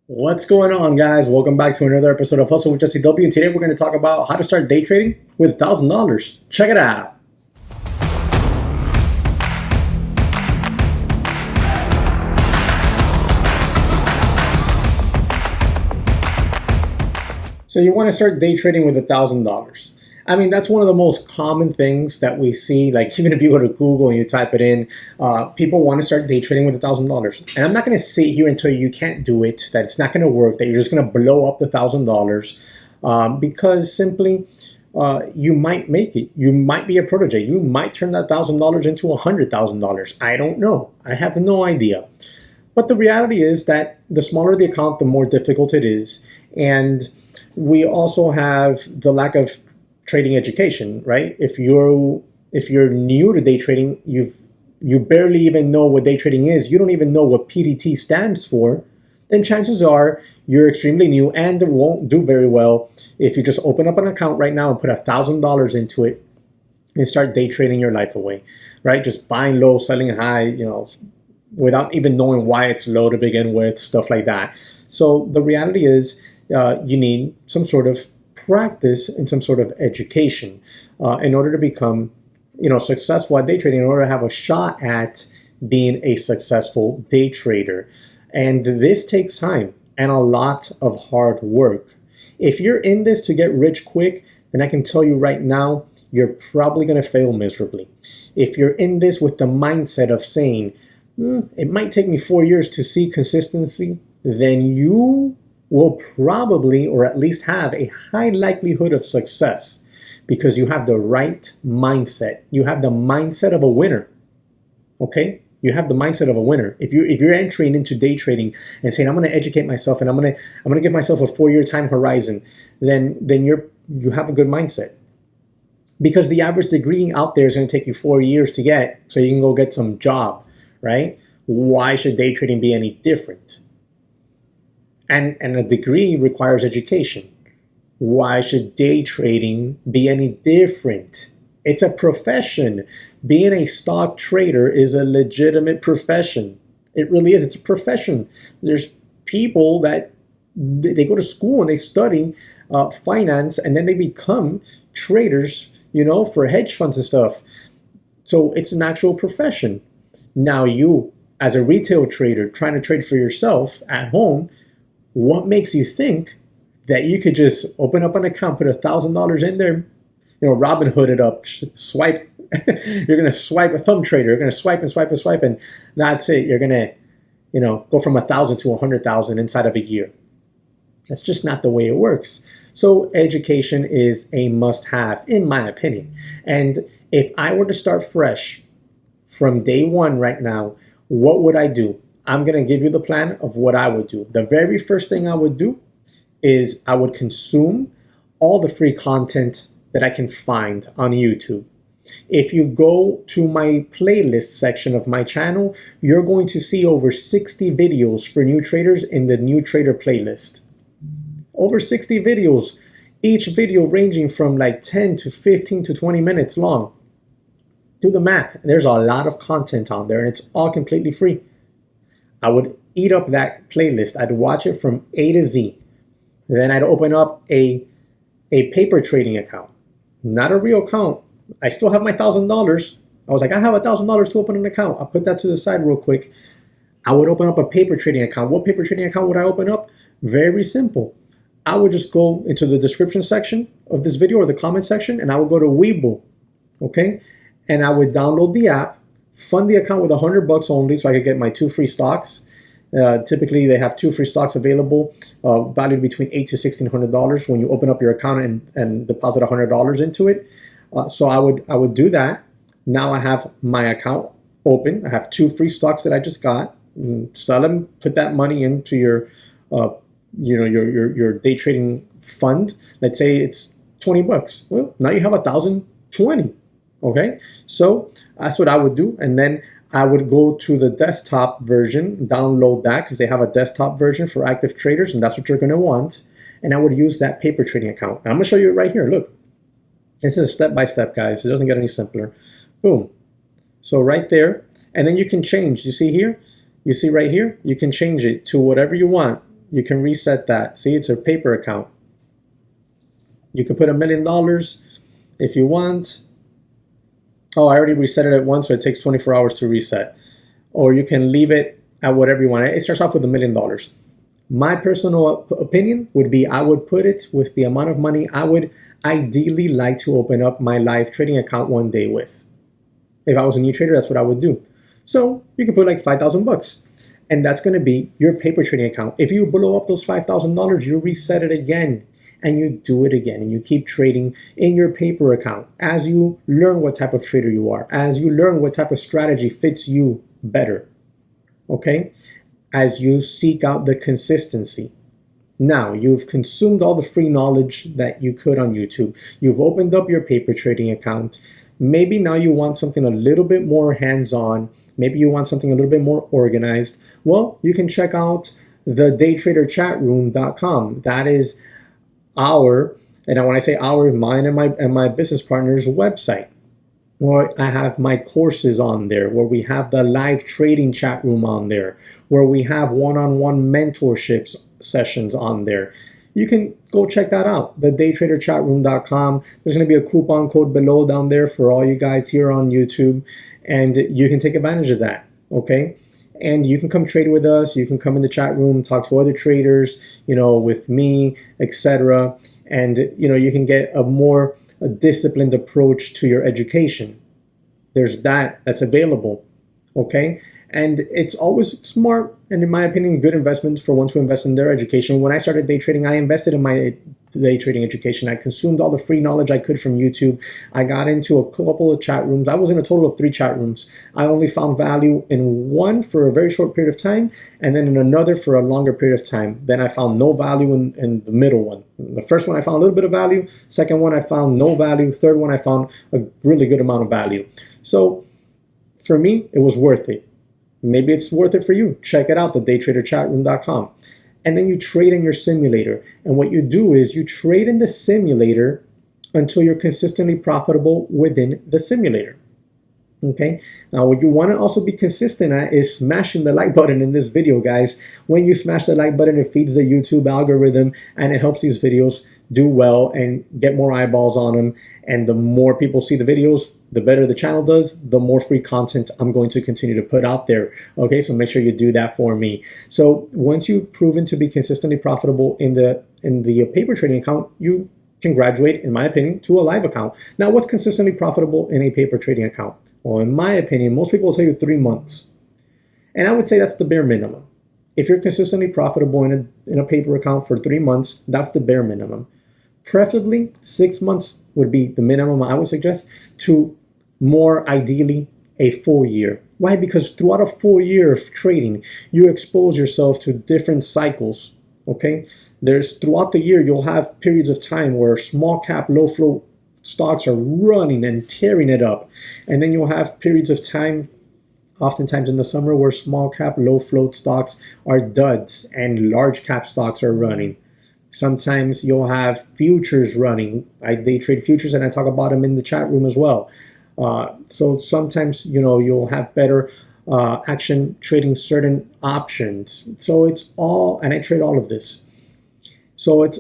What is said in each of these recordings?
What's going on, guys? Welcome back to another episode of Hustle with JesseW. And today we're going to talk about how to start day trading with $1,000. Check it out. So you want to start day trading with $1,000. I mean, that's one of the most common things that we see. Like, even if you go to Google and you type it in, people want to start day trading with $1,000. And I'm not going to sit here and tell you can't do it, that it's not going to work, that you're just going to blow up the $1,000, because simply you might make it. You might be a protege. You might turn that $1,000 into $100,000. I don't know. I have no idea. But the reality is that the smaller the account, the more difficult it is. And we also have the lack of trading education, right? If you're new to day trading, you barely even know what day trading is, you don't even know what PDT stands for, then chances are you're extremely new and won't do very well if you just open up an account right now and put $1,000 into it and start day trading your life away, right? Just buying low, selling high, without even knowing why it's low to begin with, stuff like that. So the reality is you need some sort of practice and some sort of education in order to become successful at day trading, in order to have a shot at being a successful day trader. And this takes time and a lot of hard work. If you're in this to get rich quick, then I can tell you right now, you're probably going to fail miserably. If you're in this with the mindset of saying, it might take me 4 years to see consistency, then you will probably, or at least have, a high likelihood of success because you have the right mindset. You have the mindset of a winner. Okay? You have the mindset of a winner. If you're entering into day trading and saying, I'm going to educate myself and I'm going to give myself a 4-year time horizon, then you have a good mindset. Because the average degree out there is going to take you 4 years to get, so you can go get some job, right? Why should day trading be any different? And a degree requires education. Why should day trading be any different? It's a profession. Being a stock trader is a legitimate profession. It really is. It's a profession. There's people that they go to school and they study finance, and then they become traders, for hedge funds and stuff. So it's an actual profession. Now you, as a retail trader trying to trade for yourself at home, what makes you think that you could just open up an account, put $1,000 in there, Robin Hood it up, swipe, you're going to swipe a thumb trader, you're going to swipe and swipe and swipe, and that's it. You're going to, go from 1,000 to 100,000 inside of a year. That's just not the way it works. So education is a must-have, in my opinion. And if I were to start fresh from day one right now, what would I do? I'm going to give you the plan of what I would do. The very first thing I would do is I would consume all the free content that I can find on YouTube. If you go to my playlist section of my channel, you're going to see over 60 videos for new traders in the new trader playlist. Over 60 videos, each video ranging from like 10 to 15 to 20 minutes long. Do the math. There's a lot of content on there and it's all completely free. I would eat up that playlist. I'd watch it from A to Z. Then I'd open up a paper trading account, not a real account. I still have my $1,000. I was like, I have $1,000 to open an account. I'll put that to the side real quick. I would open up a paper trading account. What paper trading account would I open up? Very simple. I would just go into the description section of this video or the comment section, and I would go to Webull, okay? And I would download the app, fund the account with $100 only so I could get my 2 free stocks. Typically, they have 2 free stocks available, valued between $800 to $1,600 when you open up your account and deposit $100 into it. So I would do that. Now I have my account open. I have 2 free stocks that I just got. Sell them, put that money into your day trading fund. Let's say it's $20. Well, now you have 1,020. Okay, so that's what I would do, and then I would go to the desktop version, download that because they have a desktop version for active traders, and that's what you're going to want. And I would use that paper trading account. And I'm going to show you it right here. Look, this is step-by-step, guys. It doesn't get any simpler. Boom. So right there, and then you can change. You see here? You see right here? You can change it to whatever you want. you can reset that. See, it's a paper account. You can put $1 million if you want. Oh, I already reset it at once, so it takes 24 hours to reset. Or you can leave it at whatever you want. It starts off with $1 million. My personal opinion would be I would put it with the amount of money I would ideally like to open up my live trading account one day with. If I was a new trader, that's what I would do. So you can put like $5,000, and that's going to be your paper trading account. If you blow up those $5,000, you reset it again, and you do it again, and you keep trading in your paper account as you learn what type of trader you are, as you learn what type of strategy fits you better, okay? As you seek out the consistency. Now, you've consumed all the free knowledge that you could on YouTube. You've opened up your paper trading account. Maybe now you want something a little bit more hands-on. Maybe you want something a little bit more organized. Well, you can check out the daytraderchatroom.com. That is our, and when I say our, mine and my business partner's website, where I have my courses on there, where we have the live trading chat room on there, where we have one-on-one mentorships sessions on there. You can go check that out, the daytraderchatroom.com. There's going to be a coupon code below down there for all you guys here on YouTube, and you can take advantage of that, okay? And you can come trade with us. You can come in the chat room, talk to other traders, with me, etc. And, you can get a disciplined approach to your education. There's that's available, okay? And it's always smart, and in my opinion, good investments for one to invest in their education. When I started day trading, I invested in my day trading education. I consumed all the free knowledge I could from YouTube. I got into a couple of chat rooms. I was in a total of 3 chat rooms. I only found value in one for a very short period of time, and then in another for a longer period of time. Then I found no value in the middle one. The first one I found a little bit of value. Second one I found no value. Third one I found a really good amount of value. So for me, it was worth it. Maybe it's worth it for you. Check it out, the daytraderchatroom.com. And then you trade in your simulator. And what you do is you trade in the simulator until you're consistently profitable within the simulator. Okay? Now, what you want to also be consistent at is smashing the like button in this video, guys. When you smash the like button, it feeds the YouTube algorithm, and it helps these videos do well and get more eyeballs on them. And the more people see the videos, the better the channel does, the more free content I'm going to continue to put out there. Okay, so make sure you do that for me. So once you've proven to be consistently profitable in the paper trading account, you can graduate, in my opinion, to a live account. Now, what's consistently profitable in a paper trading account? Well, in my opinion, most people will tell you 3 months. And I would say that's the bare minimum. If you're consistently profitable in a paper account for 3 months, that's the bare minimum. Preferably 6 months would be the minimum I would suggest, to more ideally a full year. Why? Because throughout a full year of trading, you expose yourself to different cycles, okay? Throughout the year, you'll have periods of time where small cap, low float stocks are running and tearing it up. And then you'll have periods of time, oftentimes in the summer, where small cap, low float stocks are duds and large cap stocks are running. Sometimes you'll have futures running. I day trade futures, and I talk about them in the chat room as well. So sometimes, you'll have better action trading certain options. So it's all, and I trade all of this. So it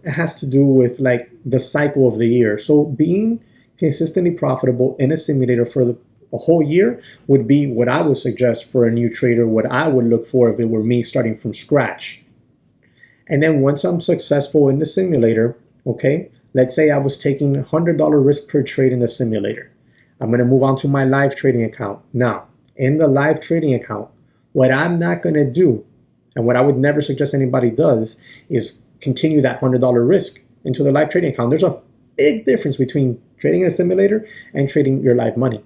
has to do with like the cycle of the year. So being consistently profitable in a simulator for a whole year would be what I would suggest for a new trader, what I would look for if it were me starting from scratch. And then once I'm successful in the simulator, okay, let's say I was taking $100 risk per trade in the simulator. I'm going to move on to my live trading account. Now, in the live trading account, what I'm not going to do, and what I would never suggest anybody does, is continue that $100 risk into the live trading account. There's a big difference between trading in a simulator and trading your live money.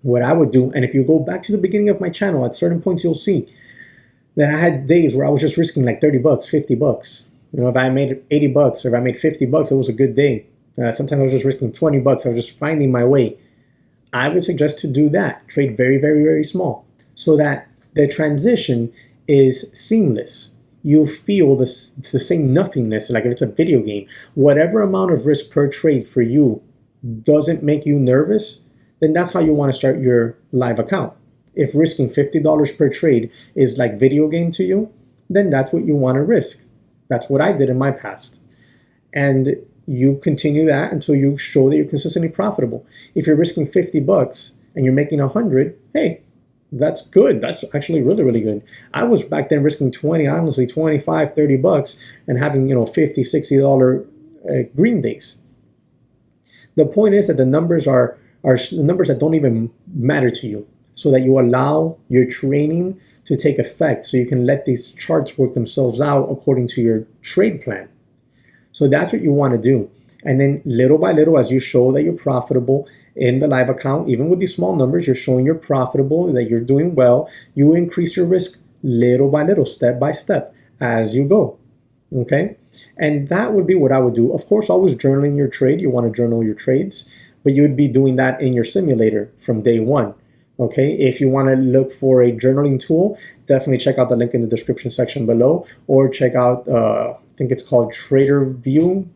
What I would do, and if you go back to the beginning of my channel, at certain points you'll see that I had days where I was just risking like $30, $50. If I made $80 or if I made $50, it was a good day. Sometimes I was just risking $20. I was just finding my way. I would suggest to do that. Trade very, very, very small so that the transition is seamless. You feel the same nothingness, like if it's a video game. Whatever amount of risk per trade for you doesn't make you nervous, then that's how you want to start your live account. If risking $50 per trade is like video game to you, then that's what you want to risk. That's what I did in my past. And you continue that until you show that you're consistently profitable. If you're risking $50 and you're making 100, hey, that's good. That's actually really, really good. I was back then risking 20, honestly, 25, $30 and having, $50, $60 green days. The point is that the numbers are the numbers that don't even matter to you, so that you allow your training to take effect, so you can let these charts work themselves out according to your trade plan. So that's what you want to do. And then little by little, as you show that you're profitable in the live account, even with these small numbers, you're showing you're profitable, that you're doing well, you increase your risk little by little, step by step, as you go. Okay? And that would be what I would do. Of course, always journaling your trade. You want to journal your trades, but you would be doing that in your simulator from day one. Okay, if you want to look for a journaling tool, definitely check out the link in the description section below, or check out, I think it's called Trading View,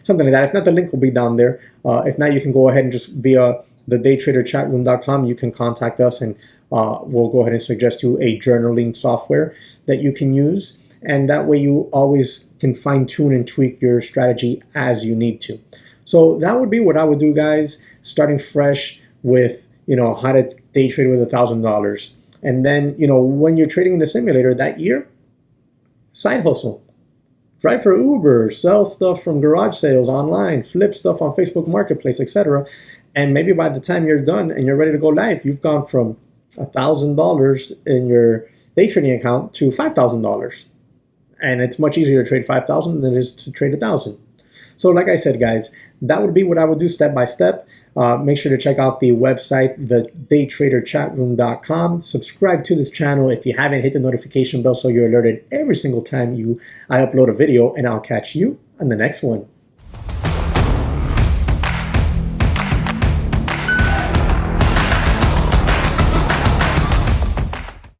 something like that. If not, the link will be down there. If not, you can go ahead and just via the daytraderchatroom.com, you can contact us, and we'll go ahead and suggest you a journaling software that you can use. And that way you always can fine tune and tweak your strategy as you need to. So that would be what I would do, guys, starting fresh with how to day trade with $1,000. And then, when you're trading in the simulator that year, side hustle. Drive for Uber, sell stuff from garage sales online, flip stuff on Facebook Marketplace, etc. And maybe by the time you're done and you're ready to go live, you've gone from $1,000 in your day trading account to $5,000. And it's much easier to trade 5,000 than it is to trade 1,000. So like I said, guys, that would be what I would do step by step. Make sure to check out the website, the daytraderchatroom.com. Subscribe to this channel if you haven't. Hit the notification bell so you're alerted every single time I upload a video, and I'll catch you on the next one.